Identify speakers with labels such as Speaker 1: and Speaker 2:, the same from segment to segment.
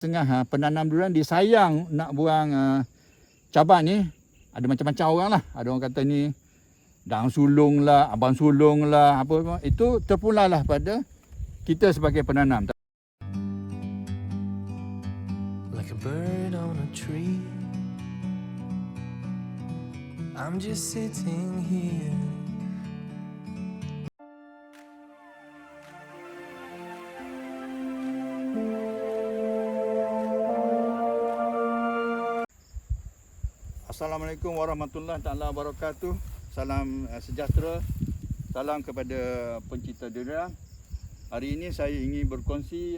Speaker 1: Tengah penanam durian dia sayang nak buang cabar ni. Ada macam-macam orang lah. Ada orang kata ni dang sulung lah, abang sulung lah, apa. Itu terpulalah pada kita sebagai penanam.
Speaker 2: Like a bird on a tree, I'm just sitting here.
Speaker 1: Assalamualaikum warahmatullahi taala wabarakatuh. Salam sejahtera. Salam kepada pencinta durian. Hari ini saya ingin berkongsi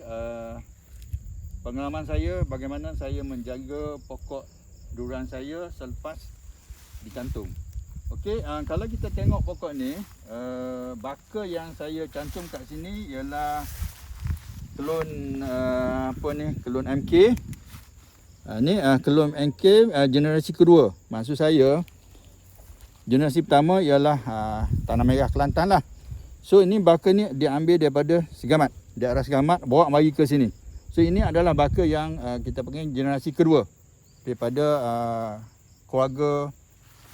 Speaker 1: pengalaman saya bagaimana saya menjaga pokok durian saya selepas dicantum. Okey, kalau kita tengok pokok ni, baka yang saya cantum kat sini ialah kelun kelun MK. Ni kelun MK generasi kedua. Maksud saya generasi pertama ialah tanah merah Kelantan lah. So ini baka ni diambil daripada Segamat, daerah Segamat, bawa mari ke sini. So ini adalah baka yang kita panggil generasi kedua daripada keluarga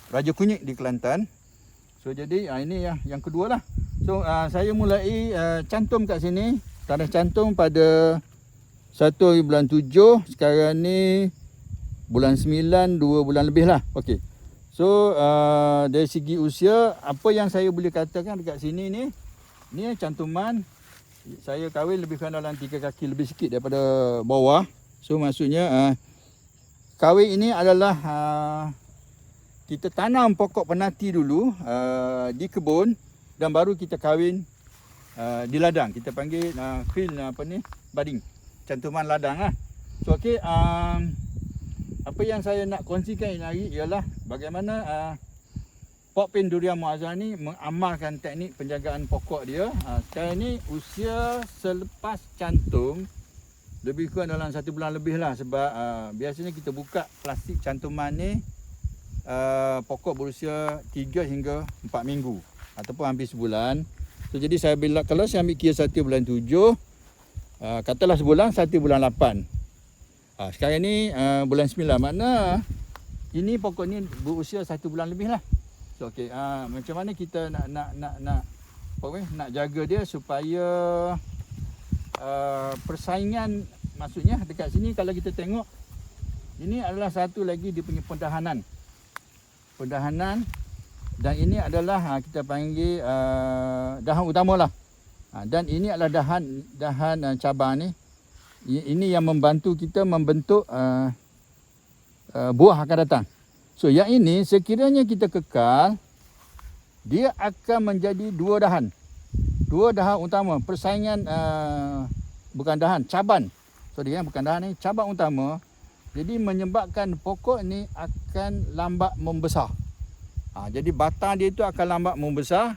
Speaker 1: Raja Kunyit di Kelantan. So jadi ini yang kedua lah. So saya mulai cantum kat sini. Tanah cantum pada 1 bulan 7, sekarang ni bulan 9, 2 bulan lebih lah. Okey. So dari segi usia, apa yang saya boleh katakan dekat sini ni cantuman saya kahwin lebih kurang dalam 3 kaki lebih sikit daripada bawah. So maksudnya kahwin ini adalah kita tanam pokok penati dulu di kebun dan baru kita kahwin di ladang. Kita panggil field budding. Cantuman ladang lah. So okey, apa yang saya nak kongsikan ini hari ialah bagaimana Pokpen Durian Muazzam ni mengamalkan teknik penjagaan pokok dia. Sekarang ni usia selepas cantum lebih kurang dalam 1 bulan lebih lah. Sebab biasanya kita buka plastik cantuman ni pokok berusia 3 hingga 4 minggu ataupun hampir sebulan. So jadi saya bila kalau saya ambil kira 1 bulan 7, katalah sebulan, 1 bulan 8. Sekarang ni bulan 9. Makna ini pokok ni berusia 1 bulan lebih lah. So okey, macam mana kita nak jaga dia supaya persaingan, maksudnya dekat sini kalau kita tengok, ini adalah satu lagi dia punya pendahanan. Dan ini adalah kita panggil dahan utama lah. Dan ini adalah dahan cabar ni. Ini yang membantu kita membentuk buah akan datang. So yang ini sekiranya kita kekal, dia akan menjadi 2 dahan. 2 dahan utama. Persaingan bukan dahan, caban. Sorry bukan dahan ni, caban utama. Jadi menyebabkan pokok ni akan lambat membesar. Jadi batang dia itu akan lambat membesar.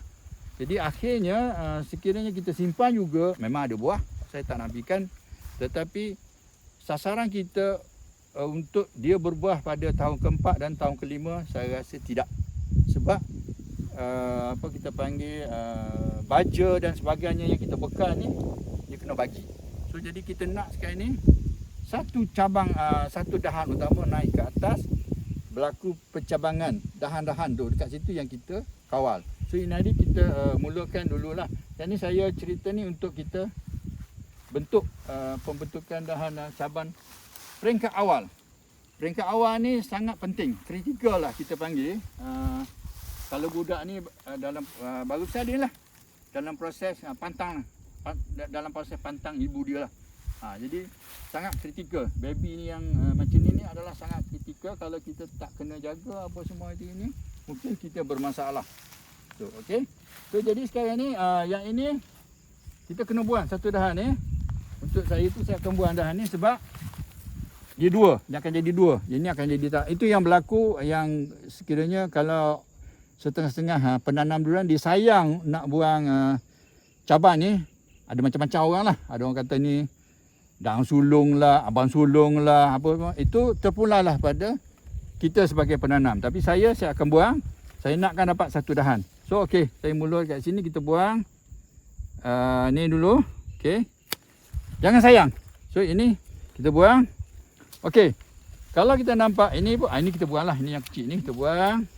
Speaker 1: Jadi akhirnya sekiranya kita simpan juga, memang ada buah, saya tak nafikan. Tetapi sasaran kita untuk dia berbuah pada tahun ke-4 dan tahun ke-5, saya rasa tidak. Sebab apa kita panggil baja dan sebagainya yang kita bekal ni, dia kena bagi. So jadi kita nak sekarang ni satu cabang, satu dahan utama naik ke atas, berlaku pencabangan dahan-dahan tu dekat situ yang kita kawal. So ini hari kita mulakan dululah. Yang ni saya cerita ni untuk kita bentuk pembentukan dahan caban peringkat awal. Peringkat awal ni sangat penting, kritikal lah kita panggil. Kalau budak ni dalam baru saja lah dalam proses pantang, dalam proses pantang ibu dia lah. Jadi sangat kritikal. Baby ni yang macam ni adalah sangat kritikal. Kalau kita tak kena jaga apa semua itu ini, mungkin kita bermasalah. So, okey. So jadi sekarang ni yang ini kita kena buang satu dahan ni. Untuk saya tu saya akan buang dahan ni sebab dia 2, dia akan jadi 2. Ini akan jadi tak. Itu yang berlaku yang sekiranya kalau setengah-setengah penanam durian dia sayang nak buang cabar ni, ada macam-macam orang lah. Ada orang kata ni dang sulung lah, abang sulung lah, apa. Itu terpulalah pada kita sebagai penanam. Tapi saya akan buang. Saya nakkan dapat satu dahan. So okey, saya mula kat sini kita buang. Ni dulu. Okey. Jangan sayang. So ini Kita buang. Okey. Kalau kita nampak ini pun, ini kita buang lah. Ini yang kecil ni kita buang.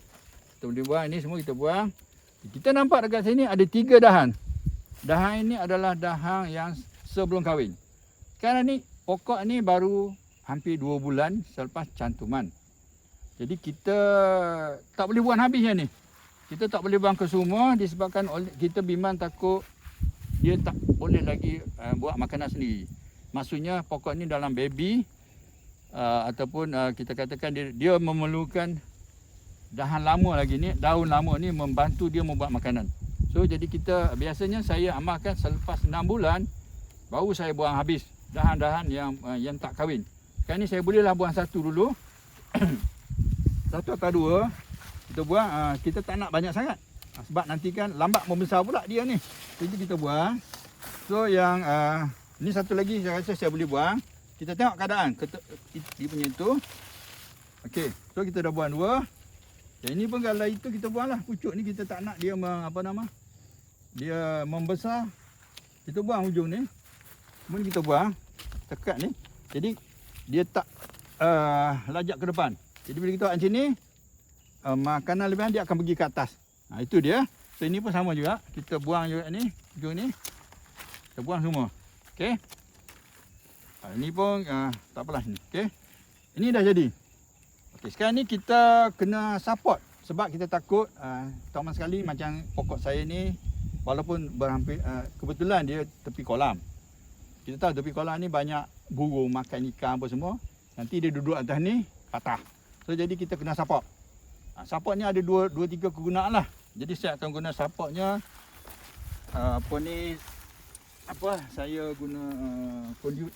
Speaker 1: Kita boleh buang, ini semua kita buang. Kita nampak dekat sini ada 3 dahan. Dahan ini adalah dahan yang sebelum kahwin. Sekarang ni pokok ni baru hampir 2 bulan selepas cantuman. Jadi kita tak boleh buang habis yang ni. Kita tak boleh buang ke semua disebabkan kita bimbang takut dia tak boleh lagi buat makanan sendiri. Maksudnya pokok ni dalam baby ataupun kita katakan dia memerlukan dahan lama lagi ni, daun lama ni membantu dia membuat makanan. So jadi kita biasanya saya amalkan selepas 6 bulan baru saya buang habis dahan-dahan yang tak kahwin. Sekarang ni saya bolehlah buang satu dulu. Satu atau 2 kita buang, kita tak nak banyak sangat. Sebab nanti kan lambat membesar pula dia ni. Jadi kita buang. So yang ni satu lagi saya rasa saya boleh buang. Kita tengok keadaan dia punya itu. Okey, so kita dah buang 2. Yang ini pun kalau itu kita buanglah. Pucuk ni kita tak nak dia dia membesar. Kita buang hujung ni. Kemudian kita buang tekat ni. Jadi dia tak lajak ke depan. Jadi bila kita buat macam ni, makanan lebihan dia akan pergi ke atas. Itu dia. So ini pun sama juga. Kita buang juga ni, hujung ni. Kita buang semua. Okey. Ini pun tak apalah ni. Okey. Ini dah jadi. Okey, sekarang ni kita kena support sebab kita takut terutama sekali macam pokok saya ni walaupun berhampir kebetulan dia tepi kolam. Kita tahu tepi kolam ni banyak burung makan ikan apa semua. Nanti dia duduk atas ni patah. So jadi kita kena support. Support ni ada 2-3 kegunaan lah. Jadi saya akan guna supportnya saya guna conduit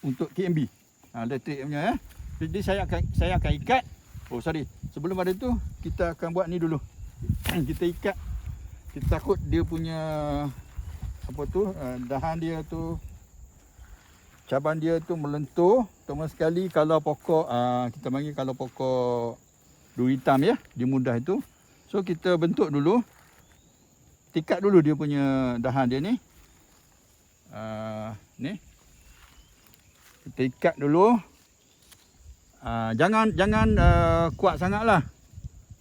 Speaker 1: untuk KMB elektrik punya Jadi saya akan ikat. Sebelum ada tu kita akan buat ni dulu. Kita ikat. Kita takut dia punya dahan dia tu, caban dia tu melentur. Terutama sekali kalau pokok kita panggil kalau pokok duri hitam ya, dia mudah itu. So kita bentuk dulu. Tikat dulu dia punya dahan dia ni. Ni. Kita ikat dulu. Jangan kuat sangatlah.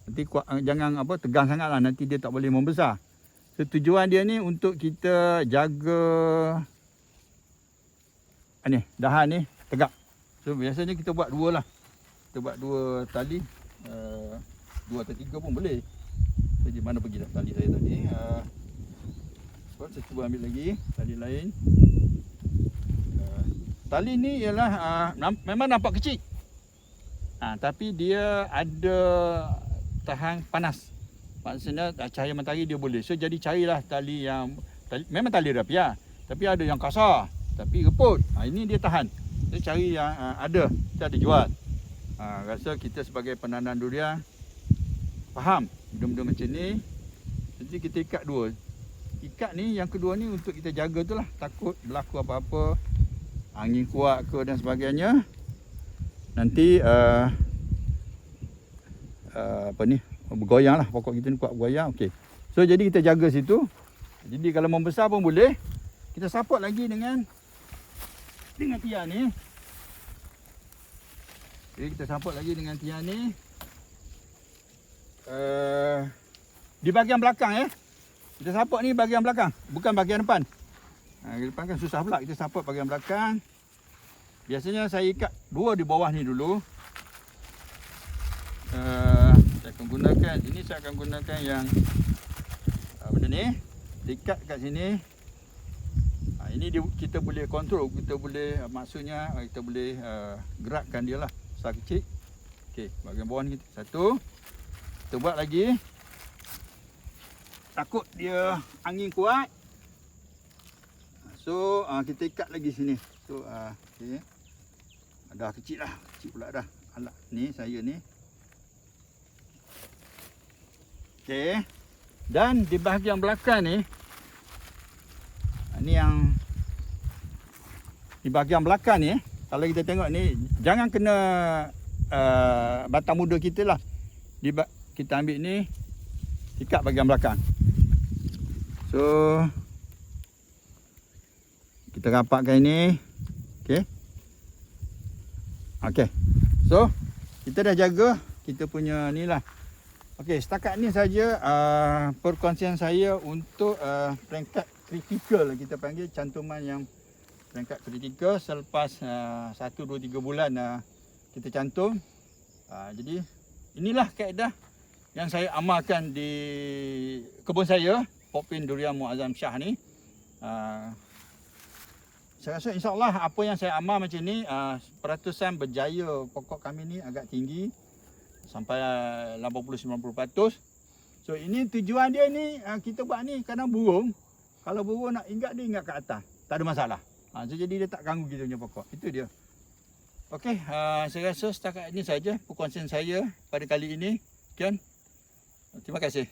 Speaker 1: Nanti jangan tegang sangatlah, nanti dia tak boleh membesar. So, tujuan dia ni untuk kita jaga dahan ni tegak. So biasanya kita buat 2 lah. Kita buat 2 tali. 2 atau 3 pun boleh. Jadi mana pergi dah tali saya tadi? Saya cuba ambil lagi tali lain. Tali ni ialah memang nampak kecil. Tapi dia ada tahan panas. Maksudnya cahaya matahari dia boleh. So jadi carilah tali memang tali rapia, tapi ada yang kasar, tapi reput. Ini dia tahan. So cari yang ada. Kita ada jual. Rasa kita sebagai penanam durian faham benda-benda macam ni. Jadi kita ikat 2. Ikat ni yang kedua ni untuk kita jaga tu lah. Takut berlaku apa-apa, angin kuat ke dan sebagainya. Nanti bergoyang lah, pokok kita ni kuat bergoyang. Okey. So jadi kita jaga situ. Jadi kalau membesar pun boleh. Kita support lagi dengan tiang ni. Jadi kita support lagi dengan tiang ni. Di bahagian belakang ya. Kita support ni bahagian belakang, bukan bahagian depan. Depan kan susah pula, kita support bahagian belakang. Biasanya saya ikat 2 di bawah ni dulu. Saya akan gunakan yang benda ni. Ikat kat sini. Ini kita boleh kontrol, kita boleh maksudnya kita boleh gerakkan dia lah besar kecil. Okey, bahagian bawah ni satu. Kita buat lagi. Takut dia angin kuat. So kita ikat lagi sini. So okey. Dah kecil pula dah. Alat ni saya ni. Okey. Dan di bahagian belakang ni, ni yang di bahagian belakang ni, kalau kita tengok ni, jangan kena batang muda kita lah. Kita ambil ni, ikat bahagian belakang. So kita rapatkan ini. Okey. Okey. So kita dah jaga kita punya ni lah. Okey, setakat ni saja perkongsian saya untuk peringkat kritikal, kita panggil cantuman yang peringkat kritikal selepas 1, 2, 3 bulan kita cantum. Jadi inilah kaedah yang saya amalkan di kebun saya, Pokpin Durian Muazzam Shah ni. Saya rasa insyaAllah apa yang saya amal macam ni, peratusan berjaya pokok kami ni agak tinggi, sampai 80-90%. So ini tujuan dia ni, kita buat ni kadang burung, kalau burung nak ingat dia ingat kat atas, tak ada masalah. So jadi dia tak ganggu kita punya pokok, itu dia. Okey, saya rasa setakat ini saja perkongsian saya pada kali ini. Sekian, terima kasih.